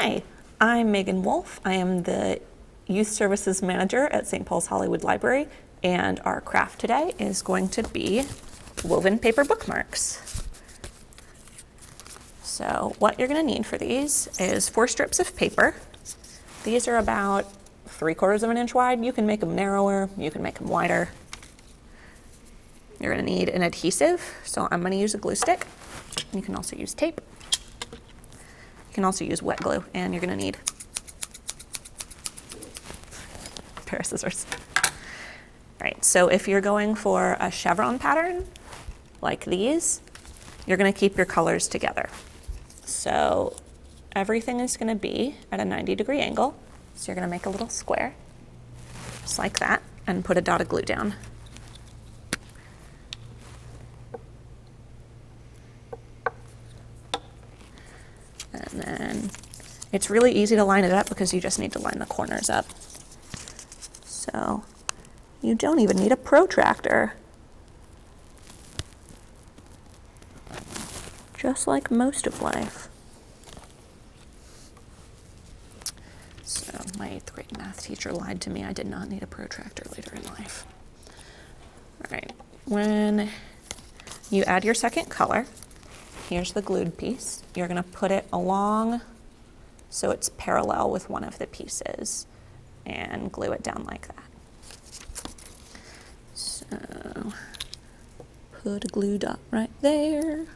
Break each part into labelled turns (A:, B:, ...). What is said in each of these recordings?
A: Hi, I'm Megan Wolf. I am the Youth Services Manager at St. Paul's Hollywood Library, and our craft today is going to be woven paper bookmarks. So what you're going to need for these is 4 strips of paper. These are about 3/4 of an inch wide. You can make them narrower, you can make them wider. You're going to need an adhesive, so I'm going to use a glue stick. You can also use tape. You can also use wet glue, and you're going to need a pair of scissors. All right, so if you're going for a chevron pattern like these, you're going to keep your colors together. So everything is going to be at a 90-degree angle. So you're going to make a little square, just like that, and put a dot of glue down. And then it's really easy to line it up because you just need to line the corners up. So you don't even need a protractor. Just like most of life. So my 8th grade math teacher lied to me. I did not need a protractor later in life. All right, when you add your second color, here's the glued piece. You're going to put it along so it's parallel with one of the pieces and glue it down like that. So put a glue dot right there.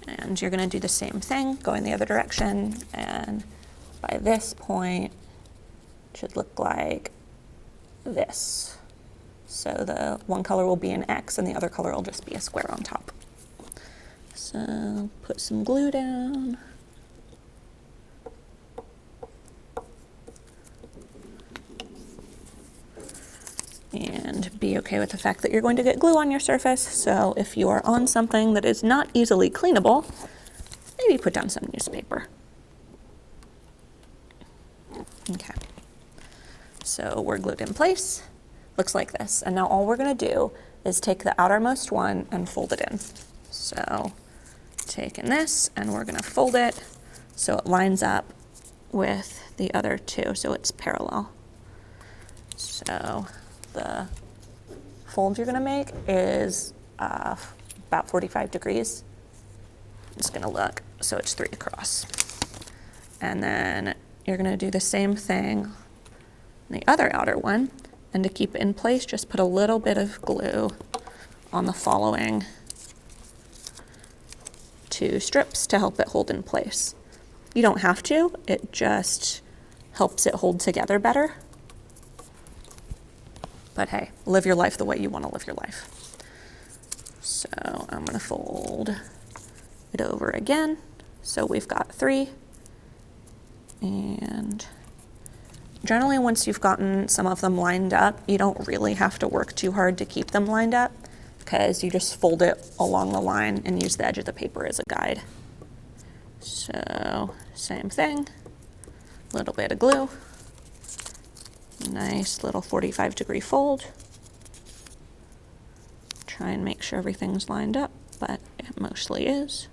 A: And you're going to do the same thing, going the other direction, and by this point, it should look like this. So the one color will be an X and the other color will just be a square on top. So put some glue down. And be okay with the fact that you're going to get glue on your surface. So if you are on something that is not easily cleanable, maybe put down some newspaper. Okay, so we're glued in place. Looks like this. And now all we're going to do is take the outermost one and fold it in. So taking this and we're going to fold it so it lines up with the other two, so it's parallel. So the fold you're going to make is about 45 degrees. It's going to look, so it's 3 across. And then you're going to do the same thing on the other outer one, and to keep it in place, just put a little bit of glue on the following 2 strips to help it hold in place. You don't have to, it just helps it hold together better. But hey, live your life the way you want to live your life. So I'm going to fold it over again. So we've got 3. And generally once you've gotten some of them lined up, you don't really have to work too hard to keep them lined up because you just fold it along the line and use the edge of the paper as a guide. So same thing, a little bit of glue, nice little 45-degree fold. Try and make sure everything's lined up, but it mostly is.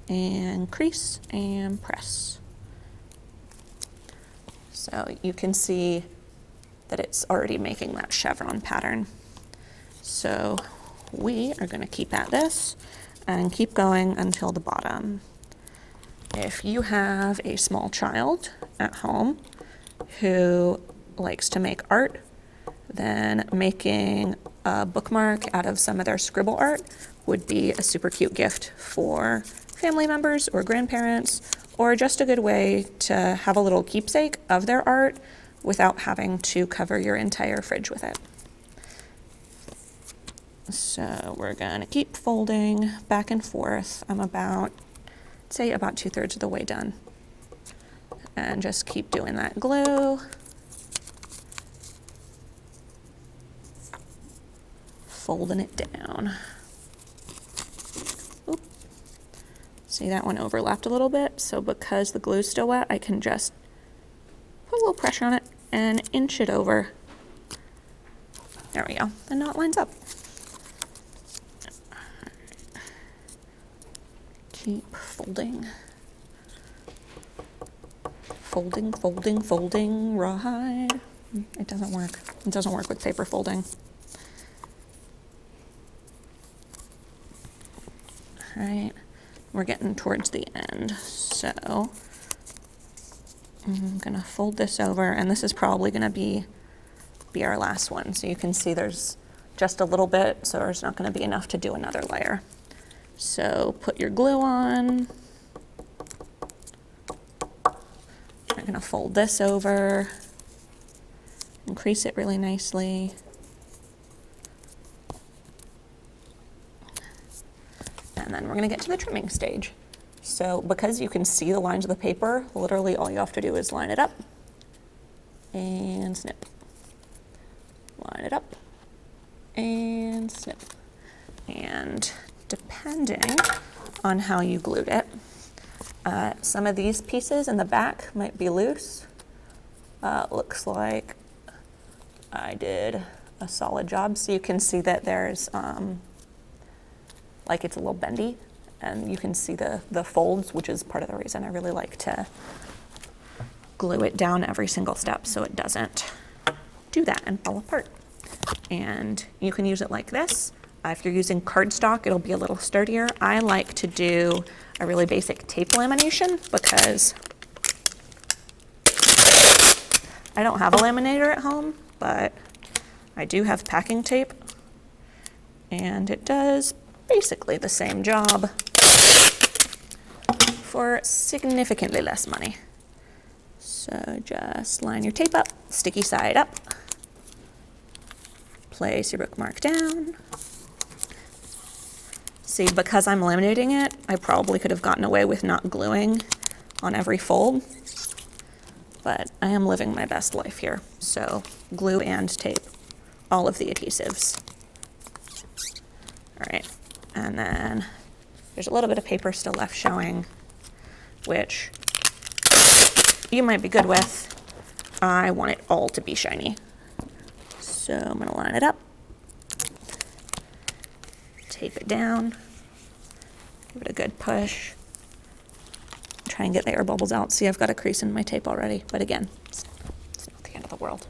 A: And crease and press. So you can see that it's already making that chevron pattern. So we are going to keep at this and keep going until the bottom. If you have a small child at home who likes to make art, then making a bookmark out of some of their scribble art would be a super cute gift for family members or grandparents, or just a good way to have a little keepsake of their art without having to cover your entire fridge with it. So we're gonna keep folding back and forth. I'm about 2/3 of the way done. And just keep doing that glue. Folding it down. Oop. See, that one overlapped a little bit, so because the glue's still wet, I can just put a little pressure on it and inch it over There we go. And now it lines up. Keep folding. Folding, folding, folding, rawhide. It doesn't work. It doesn't work with paper folding. All right, we're getting towards the end. So I'm gonna fold this over, and this is probably gonna be our last one. So you can see there's just a little bit, so there's not gonna be enough to do another layer. So put your glue on. I'm gonna fold this over, increase it really nicely. And then we're gonna get to the trimming stage. So because you can see the lines of the paper, literally all you have to do is line it up and snip. Line it up and snip. And depending on how you glued it, some of these pieces in the back might be loose. Looks like I did a solid job. So you can see that there's, like it's a little bendy, and you can see the folds, which is part of the reason I really like to glue it down every single step so it doesn't do that and fall apart. And you can use it like this. If you're using cardstock, it'll be a little sturdier. I like to do a really basic tape lamination because I don't have a laminator at home, but I do have packing tape, and it does basically the same job for significantly less money. So just line your tape up, sticky side up, place your bookmark down. See, because I'm laminating it, I probably could have gotten away with not gluing on every fold, but I am living my best life here. So glue and tape, all of the adhesives. All right, and then there's a little bit of paper still left showing, which you might be good with. I want it all to be shiny. So I'm gonna line it up, tape it down, give it a good push, try and get the air bubbles out. See, I've got a crease in my tape already, but again, it's not the end of the world.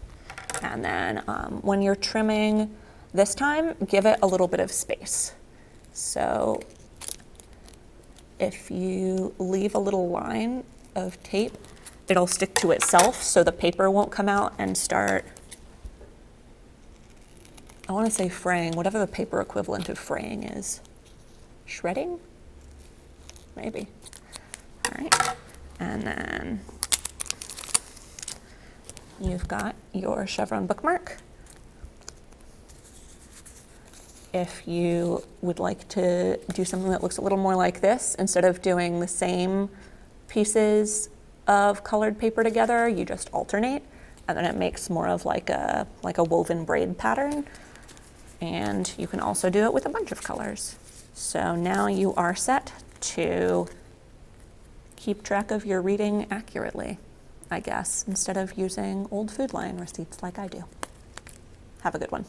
A: And then when you're trimming this time, give it a little bit of space. So if you leave a little line of tape, it'll stick to itself so the paper won't come out and start, I want to say fraying, whatever the paper equivalent of fraying is. Shredding? Maybe. All right. And then you've got your chevron bookmark. If you would like to do something that looks a little more like this, instead of doing the same pieces of colored paper together, you just alternate, and then it makes more of like a woven braid pattern. And you can also do it with a bunch of colors. So now you are set to keep track of your reading accurately, I guess, instead of using old Food Lion receipts like I do. Have a good one.